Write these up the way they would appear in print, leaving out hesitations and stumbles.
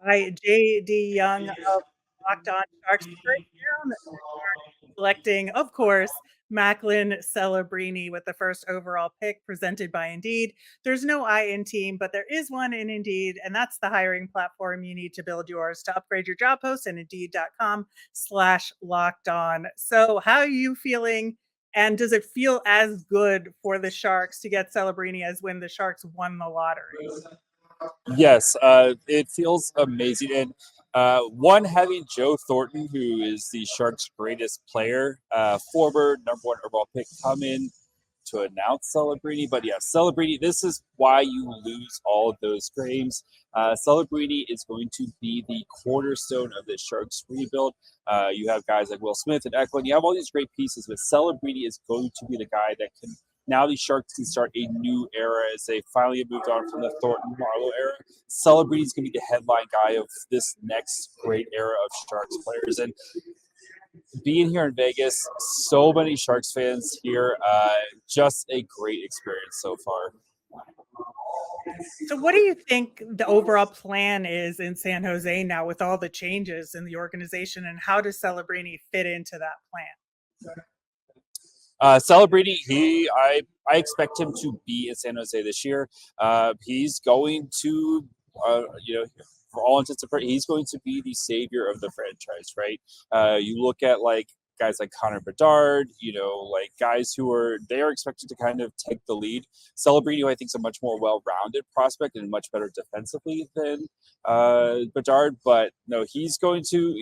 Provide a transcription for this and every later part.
by J.D. Young of Locked On Sharks to break down selecting, of course, Macklin Celebrini with the first overall pick presented by Indeed. There's no I in team, but there is one in Indeed, and that's the hiring platform you need to build yours to upgrade your job post at indeed.com/locked on. So, how are you feeling? And does it feel as good for the Sharks to get Celebrini as when the Sharks won the lottery? Yes, it feels amazing. And one, having Joe Thornton, who is the Sharks' greatest player, former number one overall pick, come in to announce Celebrini. But yeah, Celebrini, this is why you lose all of those games. Celebrini is going to be the cornerstone of the Sharks rebuild. You have guys like Will Smith and Eklund. You have all these great pieces, but Celebrini is going to be the guy that can. Now the Sharks can start a new era as they finally have moved on from the Thornton Marlowe era. Celebrini is going to be the headline guy of this next great era of Sharks players. And being here in Vegas, so many Sharks fans here, just a great experience so far. So, what do you think the overall plan is in San Jose now with all the changes in the organization, and how does Celebrini fit into that plan? Celebrini, I expect him to be in San Jose this year. He's going to, for all intents and purposes, he's going to be the savior of the franchise, right? You look at like guys like Connor Bedard, like guys who they are expected to kind of take the lead. Celebrini, who I think is a much more well-rounded prospect and much better defensively than Bedard, but no, he's going to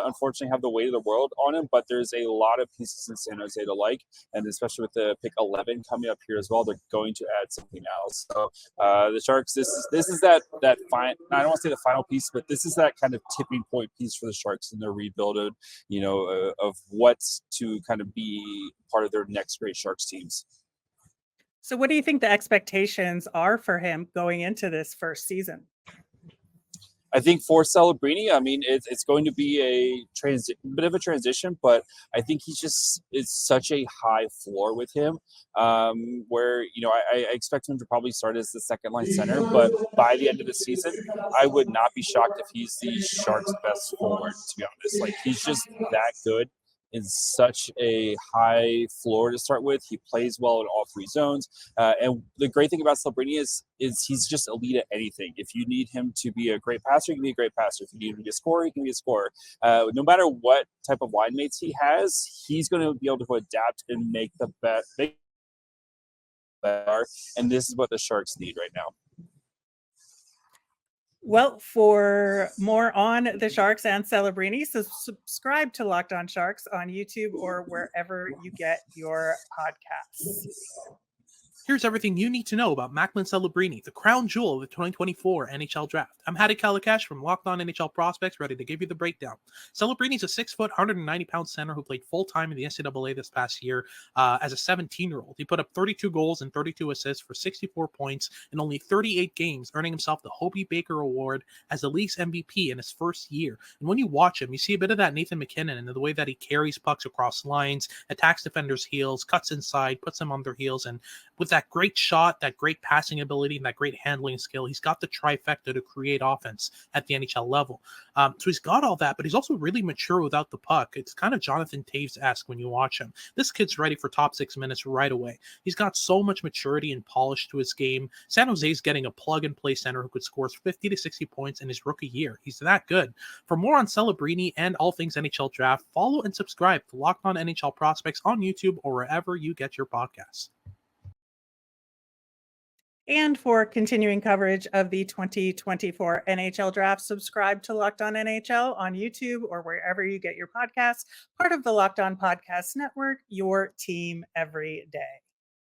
unfortunately have the weight of the world on him. But there's a lot of pieces in San Jose to like, and especially with the pick 11 coming up here as well, they're going to add something else. So the Sharks, this is that fine. I don't want to say the final piece, but this is that kind of tipping point piece for the Sharks in their rebuild of what's to kind of be part of their next great Sharks teams. So, what do you think the expectations are for him going into this first season? I think for Celebrini, I mean, it's going to be a bit of a transition, but I think it's such a high floor with him, where I expect him to probably start as the second line center, but by the end of the season, I would not be shocked if he's the Sharks' best forward. To be honest, like he's just that good in such a high floor to start with. He plays well in all three zones. And the great thing about Celebrini is he's just elite at anything. If you need him to be a great passer, he can be a great passer. If you need him to be a scorer, he can be a scorer. No matter what type of line mates he has, he's going to be able to adapt and make the best. And this is what the Sharks need right now. Well, for more on the Sharks and Celebrini, so subscribe to Locked On Sharks on YouTube or wherever you get your podcasts. Here's everything you need to know about Macklin Celebrini, the crown jewel of the 2024 NHL Draft. I'm Hadi Kalakash from Locked On NHL Prospects, ready to give you the breakdown. Celebrini is a 6-foot, 190-pound center who played full-time in the NCAA this past year as a 17-year-old. He put up 32 goals and 32 assists for 64 points in only 38 games, earning himself the Hobey Baker Award as the league's MVP in his first year. And when you watch him, you see a bit of that Nathan MacKinnon in the way that he carries pucks across lines, attacks defenders' heels, cuts inside, puts them on their heels, and with that great shot, that great passing ability, and that great handling skill, he's got the trifecta to create offense at the NHL level. So he's got all that, but he's also really mature without the puck. It's kind of Jonathan Taves-esque when you watch him. This kid's ready for top 6 minutes right away. He's got so much maturity and polish to his game. San Jose's getting a plug-and-play center who could score 50 to 60 points in his rookie year. He's that good. For more on Celebrini and all things NHL Draft, follow and subscribe to Locked On NHL Prospects on YouTube or wherever you get your podcasts. And for continuing coverage of the 2024 NHL Draft, subscribe to Locked On NHL on YouTube or wherever you get your podcasts, part of the Locked On Podcast Network, your team every day.